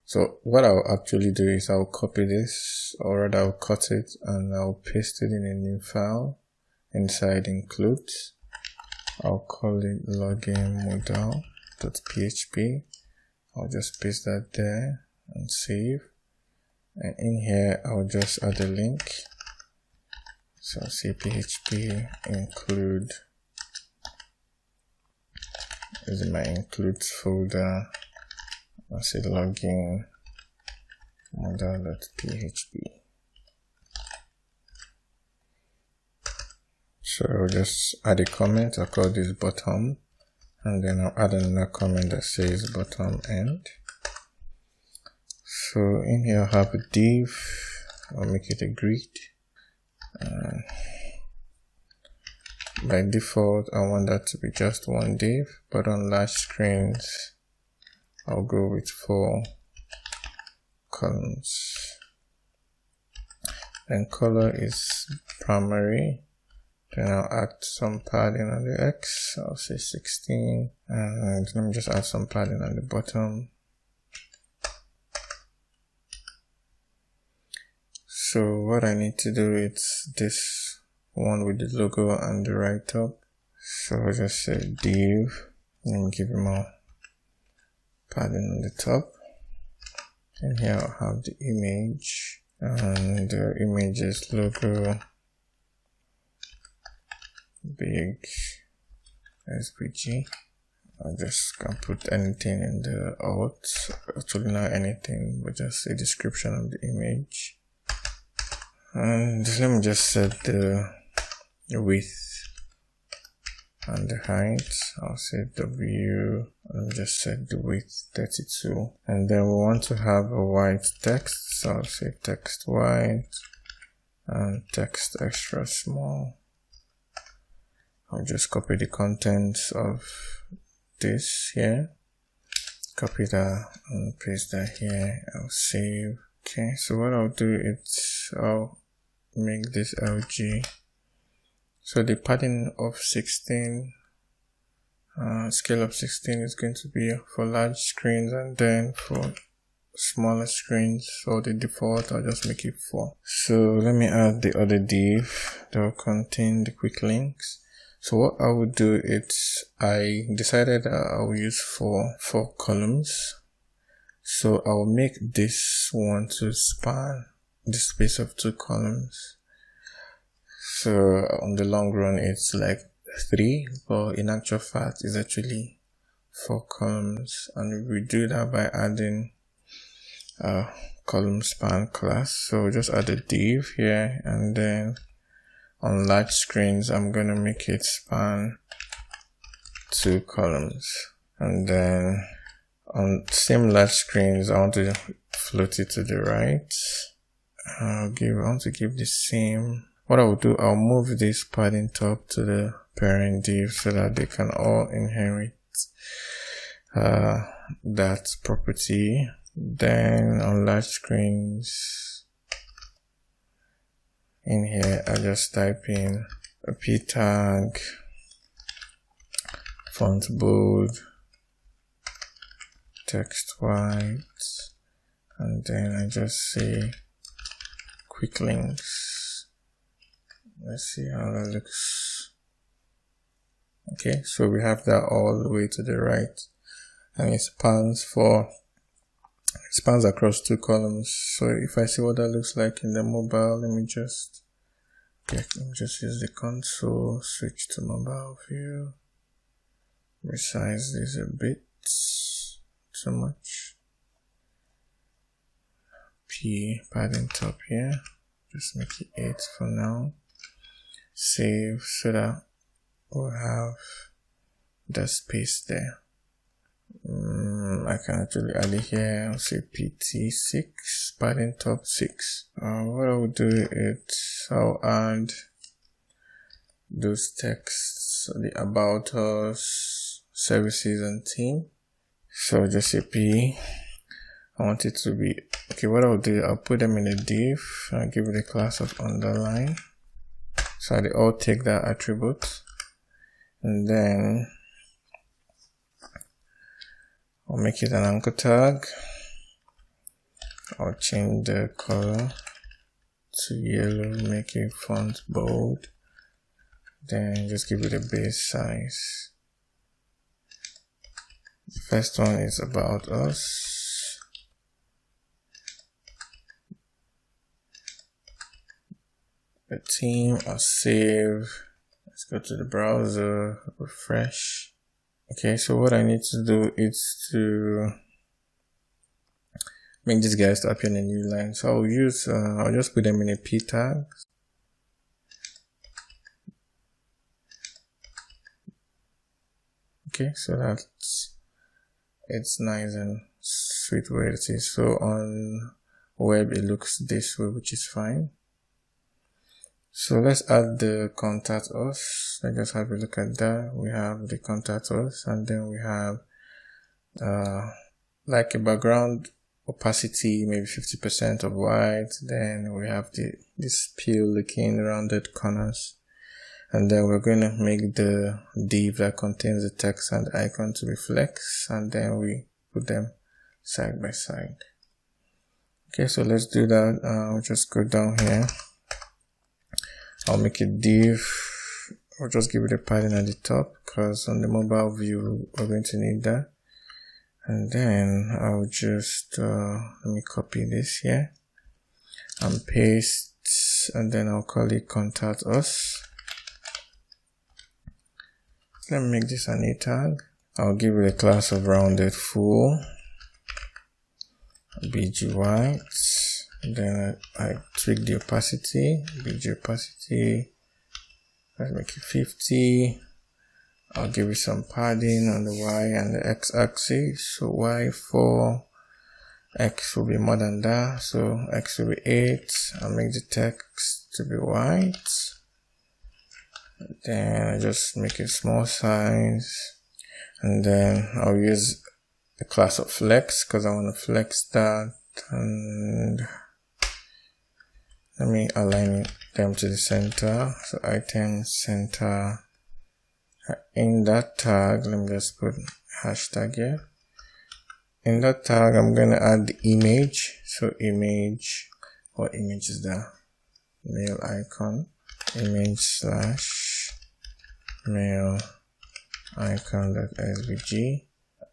So what I'll actually do is I'll copy this, or rather I'll cut it and I'll paste it in a new file inside includes. I'll call it login modal.php. I'll just paste that there and save. And in here, I'll just add a link. So say PHP include. This is my includes folder. I'll say login modal.php. So I'll just add a comment. I'll call this bottom, and then I'll add another comment that says bottom end. So in here I'll have a div. I'll make it a grid. By default, I want that to be just one div, but on large screens, I'll go with 4 columns. Then color is primary. Then I'll add some padding on the X. I'll say 16, and let me just add some padding on the bottom. So what I need to do is this one with the logo and the right top. So I'll just say div. Let me give it more padding on the top. And here I'll have the image, and the image's logo big SVG. I just can put anything in the alt, actually not anything, but just a description of the image. And let me just set the width and the height. I'll say W. Let me just set the width 32. And then we want to have a white text. So I'll say text white and text extra small. I'll just copy the contents of this here. Copy that and paste that here. I'll save. Okay, so what I'll do is I'll make this LG. So the padding of 16, scale of 16 is going to be for large screens, and then for smaller screens, so the default, I'll just make it 4. So let me add the other div that will contain the quick links. So what I would do is I decided I will use 4 columns. So I'll make this one to span the space of 2 columns. So on the long run, it's like 3, but in actual fact, it's actually 4 columns. And we do that by adding a column span class. So just add a div here, and then on large screens, I'm gonna make it span 2 columns. And then on same large screens, I want to float it to the right. I want to give the same. What I will do, I'll move this padding top to the parent div so that they can all inherit that property. Then on large screens, in here, I just type in a p tag, font bold, text white, and then I just say quick links. Let's see how that looks. Okay, so we have that all the way to the right, and it spans across 2 columns. So if I see what that looks like in the mobile, let me just use the console, switch to mobile view, resize this a bit, too much. P padding top here, just make it 8 for now. Save so that we'll have the space there. I can actually add it here. I'll say PT6, padding top 6. What I will do is I'll add those texts, the about us, services, and team. So just say P. I want it to be, okay, what I'll do, I'll put them in a div and give it a class of underline. So they all take that attribute. And then I'll make it an anchor tag. I'll change the color to yellow, make it font bold, then just give it a base size. The first one is about us. The theme, I'll save. Let's go to the browser, refresh. Okay, so what I need to do is to make these guys to appear in a new line. So I'll just put them in a p tag. Okay, so it's nice and sweet where it is. So on web it looks this way, which is fine. So let's add the contact us. Let's just have a look at that. We have the contact us, and then we have like a background opacity, maybe 50% of white. Then we have this pale looking rounded corners, and then we're going to make the div that contains the text and the icon to be flex, and then we put them side by side. Okay, so let's do that. I'll just go down here. I'll make a div. I'll just give it a padding at the top because on the mobile view we're going to need that. And then I'll just let me copy this here and paste, and then I'll call it contact us. Let me make this an a tag. I'll give it a class of rounded full, bg white. Then I tweak the opacity, bg opacity. Let's make it 50. I'll give it some padding on the y and the x axis. So y for x will be more than that. So x will be 8. I'll make the text to be white. Then I just make it small size. And then I'll use the class of flex because I want to flex that. And let me align them to the center. So item center. In that tag, let me just put hashtag here. In that tag, I'm going to add the image. So image, what image is that? Mail icon, image slash mail icon.svg.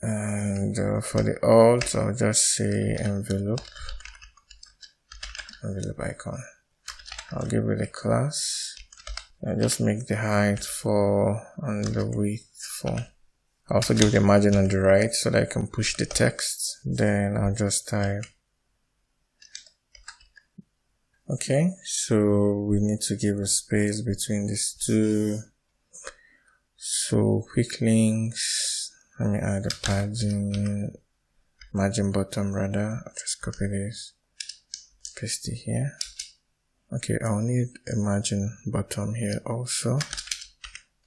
And for the alt, I'll just say envelope icon. I'll give it a class. I'll just make the height 4 and the width 4. I'll also give the margin on the right so that I can push the text. Then I'll just type. Okay, so we need to give a space between these two. So quick links. Let me add a margin bottom rather. I'll just copy this, paste it here. Okay, I'll need a margin bottom here also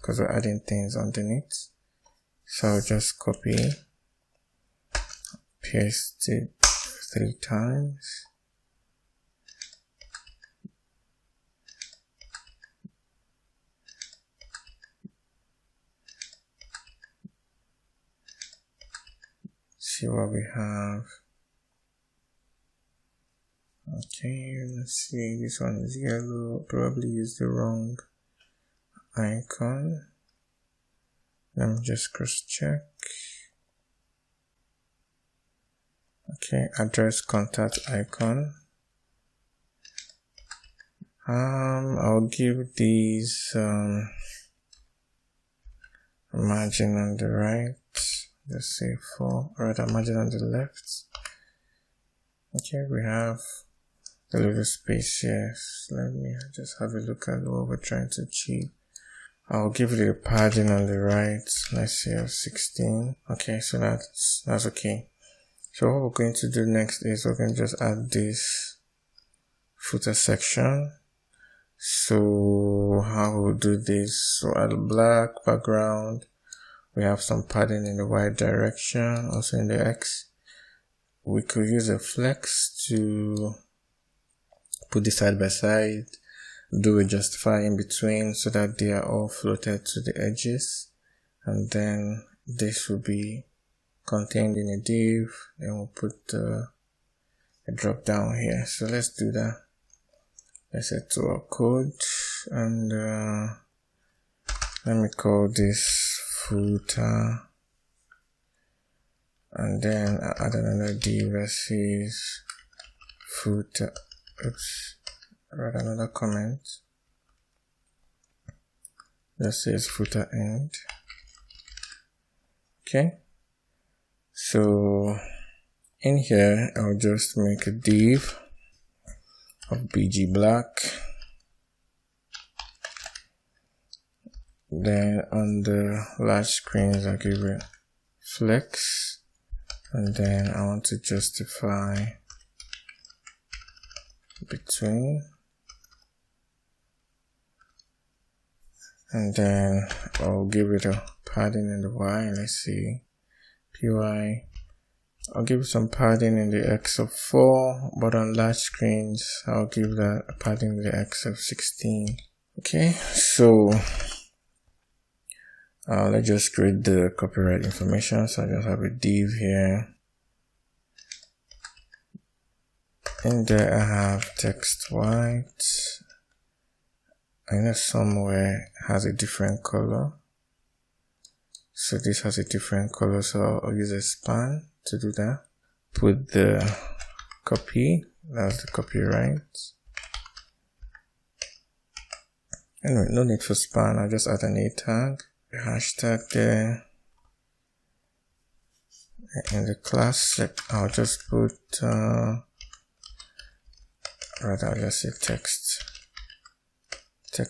because we're adding things underneath. So I'll just copy, paste it 3 times. See what we have. Okay, let's see, this one is yellow, probably used the wrong icon. Let me just cross check. Okay, address contact icon. I'll give these margin on the right. Let's say 4, rather margin on the left. Okay, we have a little space here. So let me just have a look at what we're trying to achieve. I'll give it a padding on the right. Let's say of 16. Okay, so that's okay. So what we're going to do next is we're going to just add this footer section. So how we'll do this? So add a black background. We have some padding in the y direction, also in the x. We could use a flex to put this side by side, do a justify in between so that they are all floated to the edges. And then this will be contained in a div. Then we'll put the a drop down here. So let's do that. Let's head to our code and let me call this footer, and then I add another div that says footer. Oops, write another comment that says footer end. Okay, so in here I'll just make a div of bg black. Then on the large screens I'll give it flex, and then I want to justify between, and then I'll give it a padding in the y. Let's see, py. I'll give it some padding in the x of 4, but on large screens I'll give that a padding in the x of 16. Okay, so let's just create the copyright information. So I just have a div here. In there I have text white. I know somewhere has a different color. So this has a different color, so I'll use a span to do that. Put the copy, that's the copyright. Anyway, no need for span, I'll just add an a tag, a hashtag there. In the class, I'll just put, I'll just say text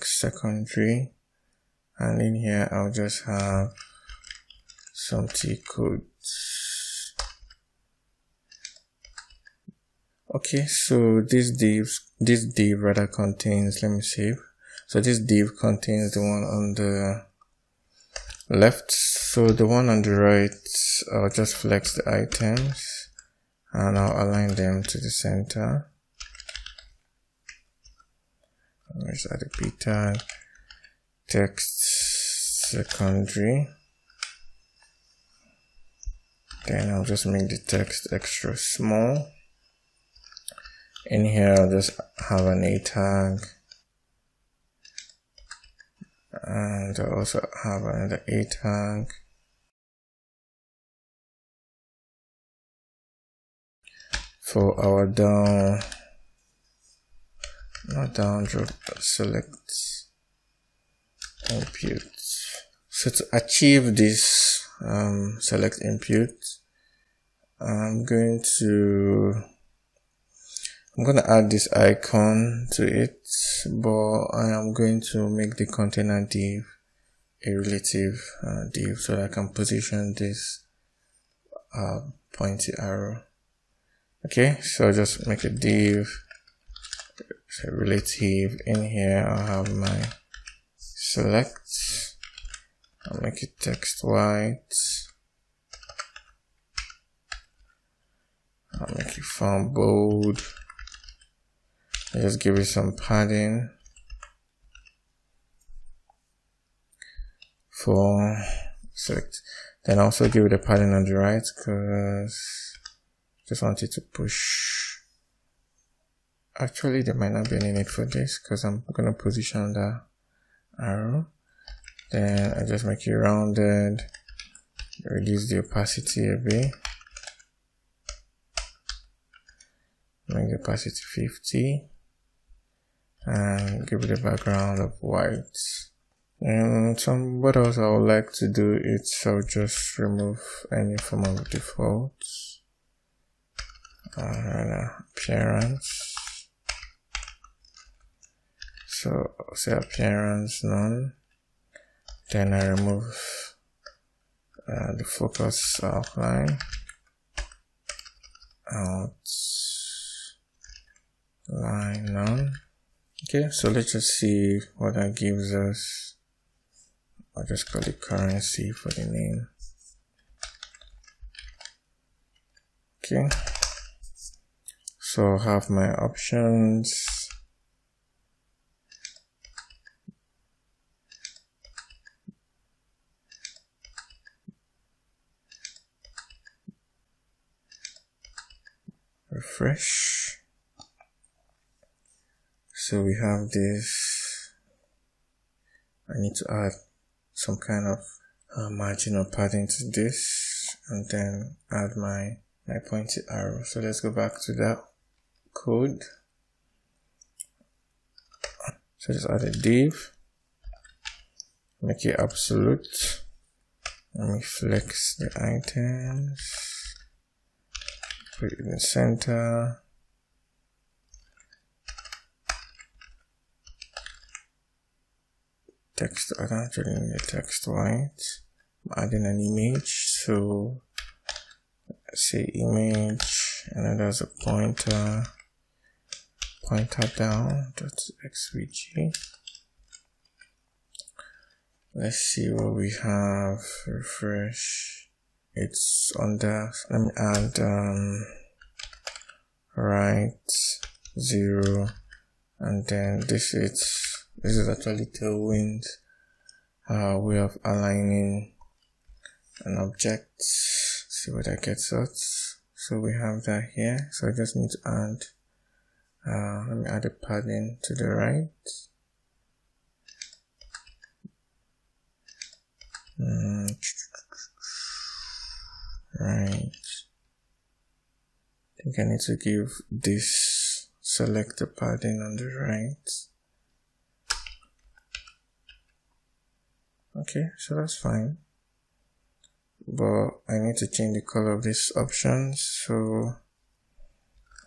secondary, and in here I'll just have some T codes. Okay, so this div rather contains, let me save. So this div contains the one on the left. So the one on the right, I'll just flex the items and I'll align them to the center. Let's add a p tag, text secondary. Then I'll just make the text extra small. In here I'll just have an a tag, and I'll also have another a tag. For our select input. So to achieve this select input, I'm going to add this icon to it, but I am going to make the container div a relative div so that I can position this pointy arrow. Okay, so just make a div, so relative. In here I'll have my select, I'll make it text white, I'll make it font bold, I'll just give it some padding for select. Then also give it a padding on the right because just want it to push. Actually, there might not be any need for this because I'm going to position the arrow. Then I just make it rounded, reduce the opacity a bit, make the opacity 50, and give it a background of white. And what else I would like to do is I'll just remove any form of defaults. Appearance. So I'll say appearance none. Then I remove the focus outline. Outline none. Okay, so let's just see what that gives us. I'll just call it currency for the name. Okay, so I have my options. refresh. So we have this. I need to add some kind of margin or padding to this, and then add my pointy arrow. So let's go back to that code. So just add a div, make it absolute. Let me flex the items, put it in the center. Text, I don't actually need the text white. I'm adding an image, so let's say image, and then there's a pointer down .xvg. Let's see what we have. Refresh. It's under. Let me add right 0, and then this is actually Tailwind way of aligning an object. See what that gets us. So we have that here. So I just need to add. Let me add a padding to the right. Right. I think I need to give this select the padding on the right. Okay, so that's fine. But I need to change the color of these options, so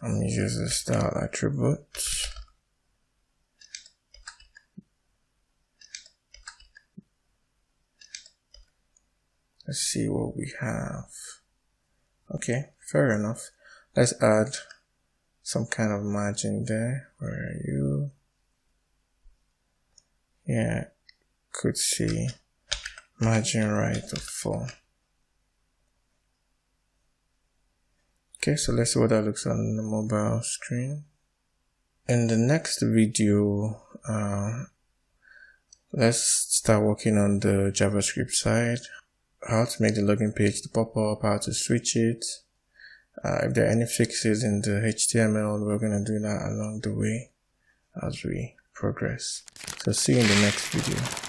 I'm going to use the style attribute. Let's see what we have. Okay, fair enough. Let's add some kind of margin there. Where are you? Yeah, could see margin right of 4. Okay, so let's see what that looks on the mobile screen. In the next video, let's start working on the JavaScript side. How to make the login page to pop up, how to switch it. If there are any fixes in the HTML, we're going to do that along the way as we progress. So see you in the next video.